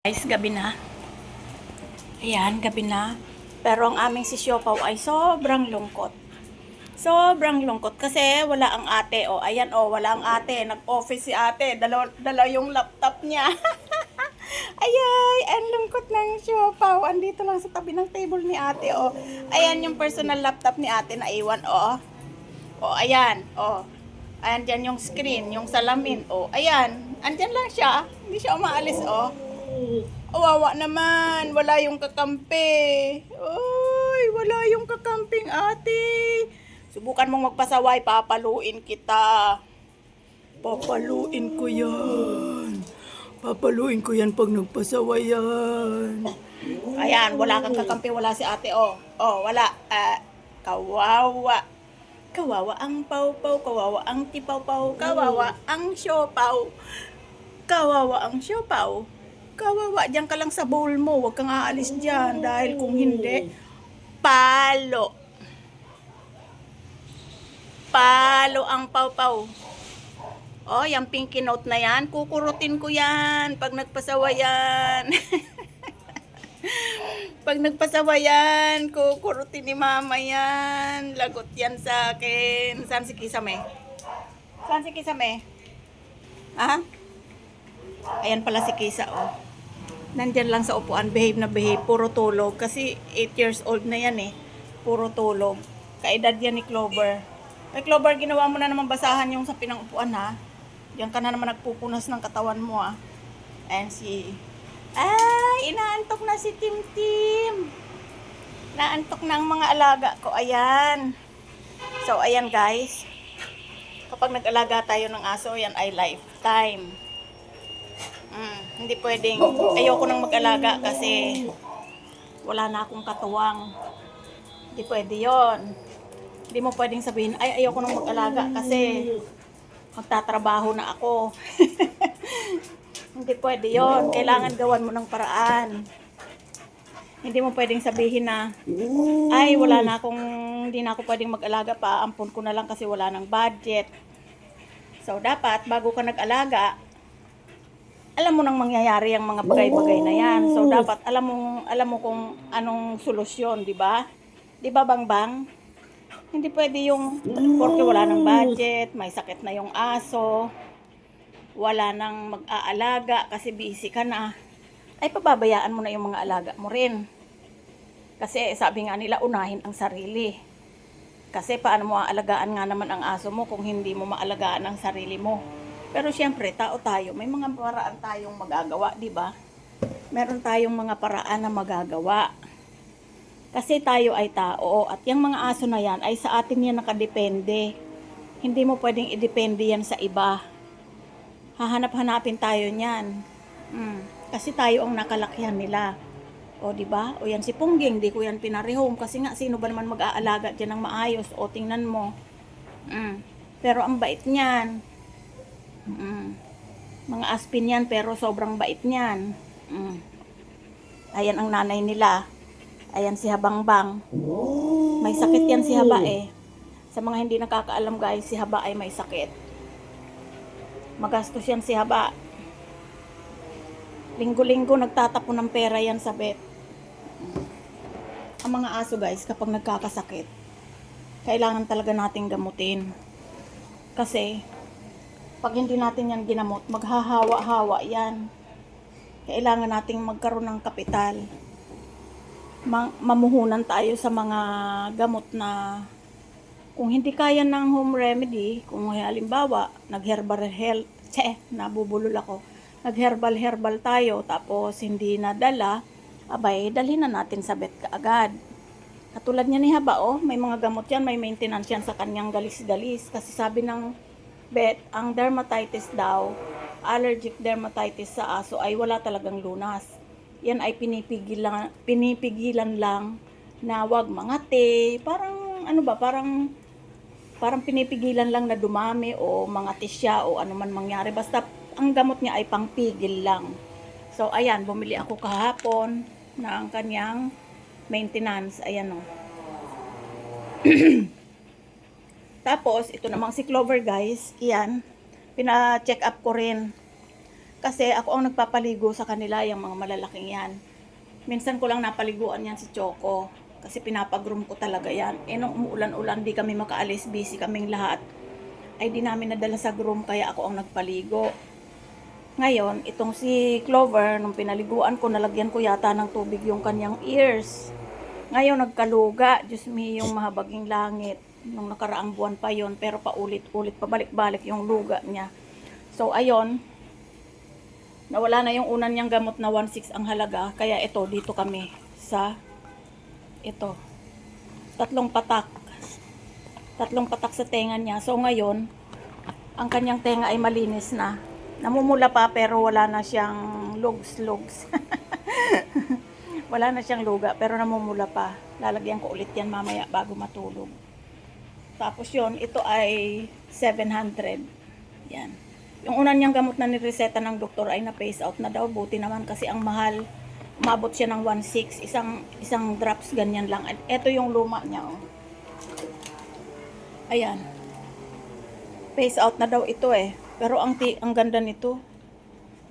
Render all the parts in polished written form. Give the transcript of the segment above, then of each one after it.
Guys, gabi na. Ayan, gabi na. Pero ang aming si Siopaw ay sobrang lungkot. Sobrang lungkot kasi wala ang ate. O, ayan o, wala ang ate. Nag-office si ate. Dala yung laptop niya. Ayay, ang lungkot ng Siopaw. Andito lang sa tabi ng table ni ate o. Ayan yung personal laptop ni ate na iwan o. O, ayan. O. Ayan dyan yung screen, yung salamin. O, ayan. Andyan lang siya. Hindi siya umaalis o. Wawa naman, wala yung kakampi. Uy, wala yung kakamping ate. Subukan mong magpasaway, papaluin kita. Papaluin ko yan. Papaluin ko yan pag nagpasaway yan. Ayan, wala kang kakampi, wala si ate, oh. Oh, wala. Kawawa. Kawawa ang pawpaw, kawawa ang tipawpaw, kawawa ang siopaw. Kawawa ang siopaw. Kawawa, diyan ka lang sa bowl mo. Huwag kang aalis dyan. Dahil kung hindi, palo. Palo ang pawpaw. Oh, yung pinky note na yan, kukurutin ko yan. Pag nagpasawa yan. Pag nagpasawa yan, kukurutin ni mama yan. Lagot yan sa akin. Saan si Kisame? Saan si Kisame? Ha? Ayan pala si Kisa, oh. Nandyan lang sa upuan, behave na behave, puro tulog. Kasi 8 years old na yan eh. Puro tulog. Kaedad yan ni Clover. Ay, Clover, ginawa mo na naman basahan yung sa pinang-upuan, ha? Diyan ka na naman nagpupunas ng katawan mo, ha? Ayan si... Ay, inaantok na si Tim Tim. Naantok na ang mga alaga ko. Ayan. So, ayan guys. Kapag nag-alaga tayo ng aso, yan ay lifetime. Hindi pwedeng, ayoko nang mag-alaga kasi wala na akong katuwang. Hindi pwede yon. Hindi mo pwedeng sabihin, ay ayoko nang mag-alaga kasi magtatrabaho na ako. Hindi pwede yon. Kailangan gawan mo ng paraan. Hindi mo pwedeng sabihin na, ay wala na akong, hindi na ako pwedeng mag-alaga pa, ampun ko na lang kasi wala nang budget. So dapat, bago ka nag-alaga, alam mo nang mangyayari ang mga bagay-bagay na yan. So dapat alam mo kung anong solusyon, 'di ba? 'Di ba, Bangbang? Hindi pwede yung porque wala nang budget, may sakit na yung aso, wala nang mag-aalaga kasi busy ka na. Ay pababayaan mo na yung mga alaga mo rin. Kasi sabi nga nila, unahin ang sarili. Kasi paano mo aalagaan nga naman ang aso mo kung hindi mo maalagaan ang sarili mo? Pero siyempre, tao tayo, may mga paraan tayong magagawa, di ba? Meron tayong mga paraan na magagawa. Kasi tayo ay tao at yung mga aso na yan ay sa atin yan nakadepende. Hindi mo pwedeng idepende yan sa iba. Hahanap-hanapin tayo niyan. Kasi tayo ang nakalakihan nila. O di ba? O yan si Pungging, di ko yan pinarehome kasi nga sino ba naman mag-aalaga diyan ng maayos? O tingnan mo. Pero ang bait niyan. Mga aspin yan pero sobrang bait niyan. Ayan ang nanay nila. Ayan si Habangbang. May sakit yan si Haba eh. Sa mga hindi nakakaalam guys, si Haba ay may sakit. Magastos yan si Haba. Linggo-linggo nagtatapon ng pera yan sa vet. Ang mga aso guys, kapag nagkakasakit, kailangan talaga nating gamutin. Kasi pag hindi natin yan ginamot, maghahawa-hawa yan. Kailangan nating magkaroon ng kapital. Mamuhunan tayo sa mga gamot na kung hindi kaya ng home remedy, kung halimbawa, nabubulol ako. Nag-herbal tayo, tapos hindi nadala, abay, dalhin na natin sa vet kaagad. Katulad niya ni Haba, oh, may mga gamot yan, may maintenance yan sa kanyang dalis-dalis. Kasi sabi ng vet, ang dermatitis daw, allergic dermatitis sa aso ay wala talagang lunas. Yan ay pinipigilan lang na wag mangati. Parang ano ba, parang pinipigilan lang na dumami o mangati siya o ano man mangyari. Basta ang gamot niya ay pangpigil lang. So ayan, bumili ako kahapon ng kanyang maintenance. Ayan o. Tapos, ito namang si Clover guys, iyan, pina-check up ko rin. Kasi ako ang nagpapaligo sa kanila, yung mga malalaking yan. Minsan ko lang napaliguan yan si Choco. Kasi pinapag-groom ko talaga yan. Eh nung umuulan-ulan, di kami makaalis, busy kaming lahat. Ay di namin nadala sa groom, kaya ako ang nagpaligo. Ngayon, itong si Clover, nung pinaliguan ko, nalagyan ko yata ng tubig yung kanyang ears. Ngayon, nagkaluga. Diyos me, yung mahabaging langit. Nung nakaraang buwan pa yon, pero paulit-ulit, pabalik-balik yung luga niya. So, ayon, nawala na yung unan niyang gamot na 1.6 ang halaga. Kaya ito, dito kami sa ito. Tatlong patak sa tenga niya. So ngayon, ang kanyang tenga ay malinis na. Namumula pa pero wala na siyang lugs. Wala na siyang luga pero namumula pa. Lalagyan ko ulit yan mamaya bago matulog. Tapos yon, ito ay 700. Yan. Yung unan niyang gamot na nireseta ng doktor ay na-phase out na daw. Buti naman kasi ang mahal. Umabot siya ng 1.6. Isang drops ganyan lang. Ito yung luma niya. Oh. Ayan. Phase out na daw ito eh. Pero ang ganda nito.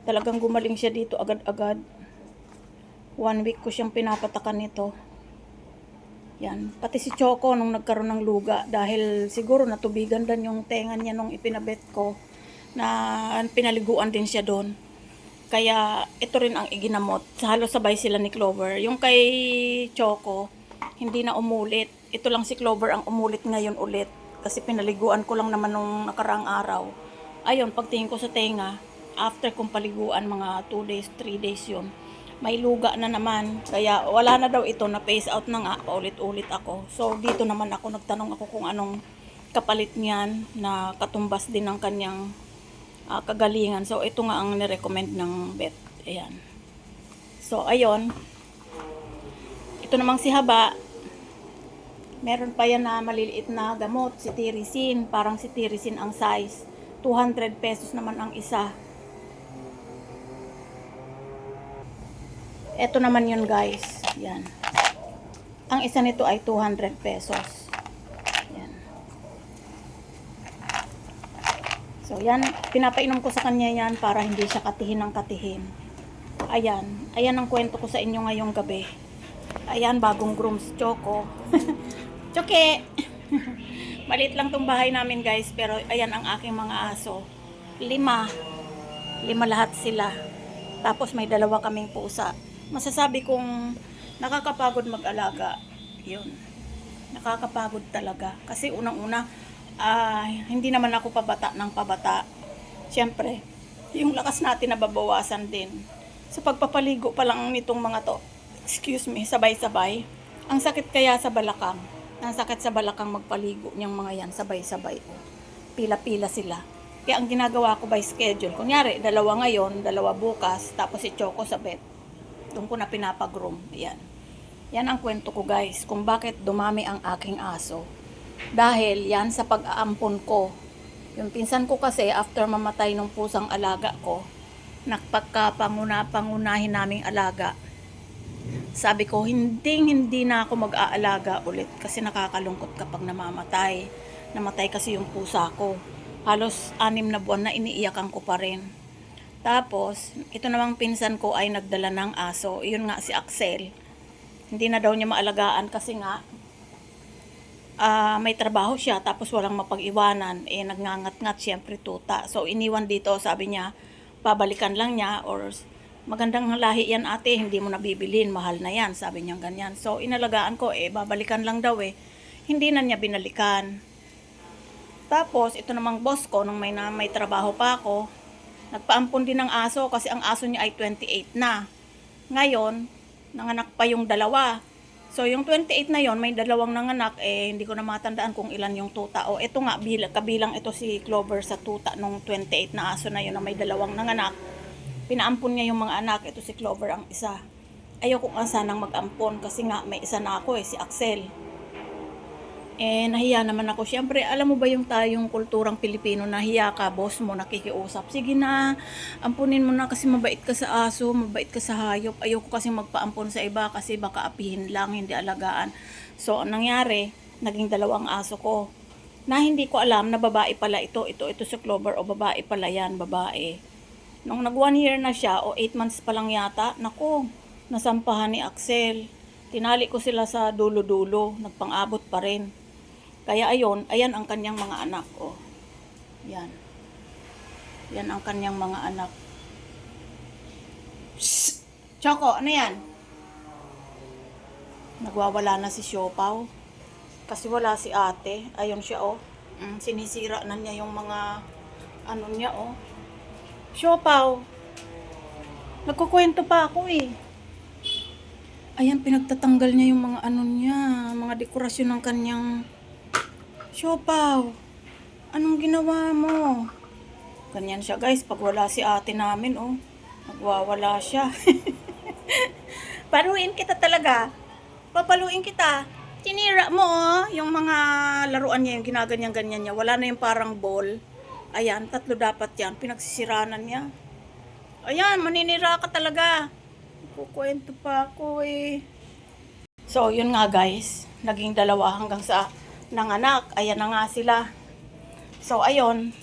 Talagang gumaling siya dito agad-agad. 1 week ko siyang pinapatakan nito. Yan. Pati si Choco nung nagkaroon ng luga. Dahil siguro natubigan din yung tenga niya nung ipinabet ko. Na pinaliguan din siya doon. Kaya ito rin ang iginamot. Halos sabay sila ni Clover. Yung kay Choco, hindi na umulit. Ito lang si Clover ang umulit ngayon ulit. Kasi pinaliguan ko lang naman nung nakaraang araw. Ayun, pagtingin ko sa tenga, after kong paliguan, mga 2 days, 3 days yun, may luga na naman. Kaya wala na daw ito, na phase out na nga, paulit-ulit ako. So dito naman ako, nagtanong ako kung anong kapalit niyan na katumbas din ng kanyang kagalingan. So ito nga ang nirecommend ng vet. Ayan. So ayun. Ito namang si Haba. Meron pa yan na maliliit na gamot, si Tirisin. Parang si Tirisin ang size. 200 pesos naman ang isa. Ito naman yun guys. Yan. Ang isa nito ay 200 pesos. So, yan. Pinapainom ko sa kanya yan para hindi siya katihin ng katihin. Ayan. Ayan ang kwento ko sa inyo ngayong gabi. Ayan, bagong groom si Choco. Choke! Maliit lang tong bahay namin guys. Pero ayan ang aking mga aso. 5 lahat sila. Tapos may 2 kaming pusa. Masasabi kong nakakapagod mag-alaga. Yun. Nakakapagod talaga. Kasi unang-una, hindi naman ako pabata ng pabata. Siyempre, yung lakas natin nababawasan din. Sa pagpapaligo pa lang nitong mga to, sabay-sabay. Ang sakit kaya sa balakang. Ang sakit sa balakang magpaligo niyang mga yan, sabay-sabay. Pila-pila sila. Kaya ang ginagawa ko by schedule, kunyari, 2 ngayon, 2 bukas, tapos si Choco sa bed. Doon ko na pinapag-groom. Yan. Yan ang kwento ko guys, kung bakit dumami ang aking aso. Dahil yan sa pag-aampon ko. Yung pinsan ko kasi after mamatay ng pusang alaga ko, pangunahin naming alaga. Sabi ko, hindi na ako mag-aalaga ulit kasi nakakalungkot kapag namamatay. Namatay kasi yung pusa ko. Halos 6 na buwan na iniiyakan ko pa rin. Tapos, ito namang pinsan ko ay nagdala ng aso. Yun nga si Axel. Hindi na daw niya maalagaan kasi nga may trabaho siya tapos walang mapag-iwanan, nagngangat-ngat syempre tuta. So iniwan dito, sabi niya pabalikan lang niya, or magandang lahi yan ate, hindi mo nabibilin, mahal na yan, sabi niya ganyan. So inalagaan ko, babalikan lang daw hindi na niya binalikan. Tapos ito namang boss ko, nung may trabaho pa ako, nagpaampon din ng aso kasi ang aso niya ay 28 na. Ngayon nanganak pa yung 2. So, yung 28 na yon, may 2 nanganak, hindi ko na matandaan kung ilan yung tuta. O, ito nga, kabilang ito si Clover sa tuta nung 28 na aso na yun na may 2 nanganak. Pinaampon niya yung mga anak. Ito si Clover ang isa. Ayoko nga sanang mag-ampon kasi nga may isa na ako si Axel. Nahiya naman ako. Siyempre, alam mo ba yung tayong kulturang Pilipino, nahiya ka, boss mo, nakikiusap. Sige na, ampunin mo na kasi mabait ka sa aso, mabait ka sa hayop. Ayoko kasi magpaampon sa iba kasi baka apihin lang, hindi alagaan. So, anong nangyari, naging 2 aso ko. Na hindi ko alam na babae pala ito si Clover, o babae pala yan, babae. Nung nag 1 year na siya, o 8 months pa lang yata, nako, nasampahan ni Axel. Tinali ko sila sa dulo-dulo, nagpang-abot pa rin. Kaya ayon, ayan ang kanyang mga anak, oh. Yan. Yan ang kanyang mga anak. Shhh! Choco, ano yan? Nagwawala na si Siopaw. Kasi wala si ate. Ayun siya, oh. Sinisira na niya yung mga, ano niya, oh. Siopaw. Nagkukwento pa ako, eh. Ayan, pinagtatanggal niya yung mga ano niya, mga dekorasyon ng kanyang Siopaw. Anong ginawa mo? Ganyan siya, guys. Pag wala si ate namin, oh. Nagwawala siya. Paluin kita talaga. Papaluin kita. Tinira mo, oh. Yung mga laruan niya, yung ginaganyan-ganyan niya. Wala na yung parang ball. Ayan, 3 dapat yan. Pinagsisiranan niya. Ayan, maninira ka talaga. Kukwento pa ako, eh. So, yun nga, guys. Naging 2 hanggang sa nanganak. Ayan na nga sila. So, ayun.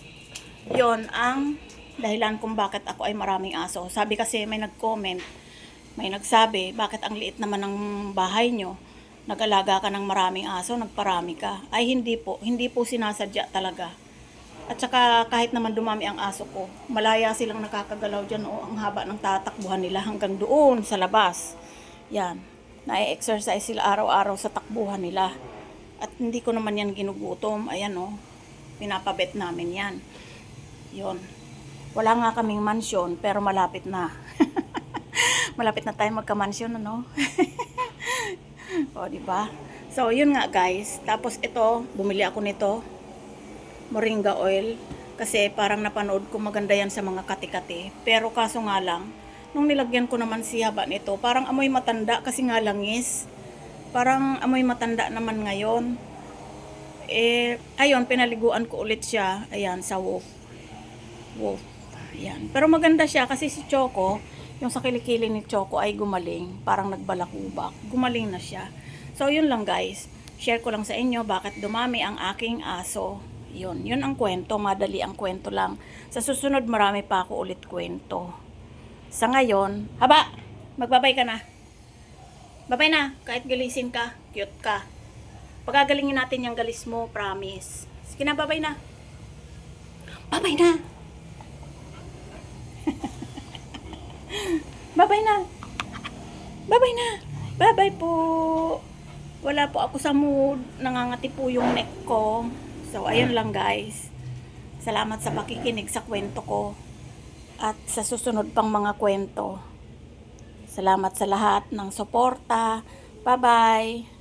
Yun ang dahilan kung bakit ako ay maraming aso. Sabi kasi may nag-comment, may nagsabi, bakit ang liit naman ng bahay nyo? Nag-alaga ka ng maraming aso, nagparami ka. Ay hindi po sinasadya talaga. At saka kahit naman dumami ang aso ko, malaya silang nakakagalaw dyan, oh, ang haba ng tatakbuhan nila hanggang doon sa labas. Yan, na-exercise sila araw-araw sa takbuhan nila. At hindi ko naman yan ginugutom, ayan, oh, pinapabet namin yan. Yun. Wala nga kaming mansyon, pero malapit na. Malapit na tayo magka-mansyon, ano? O, diba? So, yun nga, guys. Tapos ito, bumili ako nito. Moringa oil. Kasi parang napanood ko maganda yan sa mga kati-kati. Pero kaso nga lang, nung nilagyan ko naman si haba nito, parang amoy matanda kasi nga langis. Parang amoy matanda naman ngayon. Ayun, pinaliguan ko ulit siya. Ayan, sa Wolf. Ayan. Pero maganda siya kasi si Choco, yung sa kilikili ni Choco ay gumaling. Parang nagbalakubak. Gumaling na siya. So, yun lang, guys. Share ko lang sa inyo bakit dumami ang aking aso. Yun ang kwento. Madali ang kwento lang. Sa susunod, marami pa ako ulit kwento. Sa ngayon, haba! Magbabay ka na. Babay na. Kahit galisin ka, cute ka. Pagagalingin natin yung galis mo, promise. Sige na, babay na. Babay na. Babay na. Babay na. Babay po. Wala po ako sa mood. Nangangati po yung neck ko. So, ayun lang, guys. Salamat sa pakikinig sa kwento ko. At sa susunod pang mga kwento. Salamat sa lahat ng suporta. Bye-bye.